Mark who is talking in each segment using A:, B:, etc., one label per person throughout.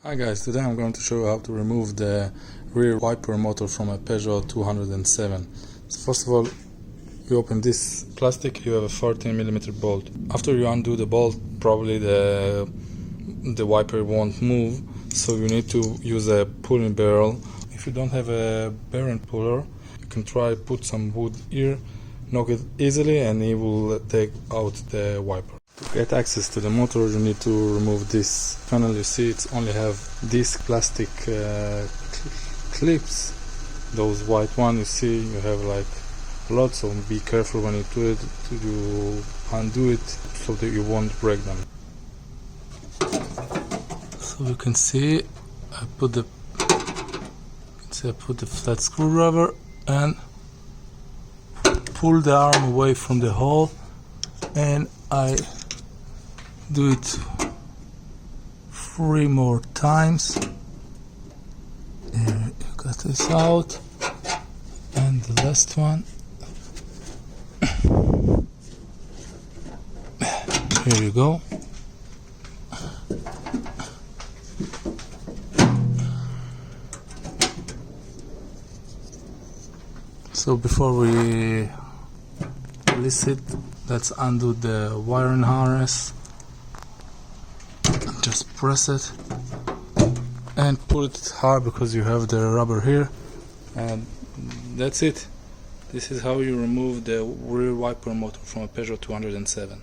A: Hi guys, today I'm going to show you how to remove the rear wiper motor from a Peugeot 207. So first of all, you open this plastic, you have a 14mm bolt. After you undo the bolt, probably the wiper won't move, so you need to use a pulling barrel. If you don't have a bearing puller, you can try put some wood here, knock it easily and it will take out the wiper. To get access to the motor, you need to remove this panel. You see it's only have these plastic clips. Those white one you see, you have like a lot, so be careful when you do it, you undo it so that you won't break them. So you can see I put the flat screwdriver and pull the arm away from the hole, and I do it 3 more times. Here you got this out, and the last one. Here you go. So before we release it, let's undo the wiring harness. Just press it and pull it hard because you have the rubber here, and that's it. This is how you remove the rear wiper motor from a Peugeot 207.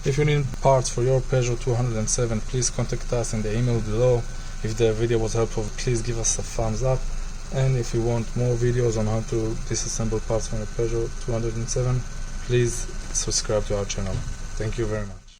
A: If you need parts for your Peugeot 207, please contact us in the email below. If the video was helpful, please give us a thumbs up, and if you want more videos on how to disassemble parts from a Peugeot 207, please subscribe to our channel. Thank you very much.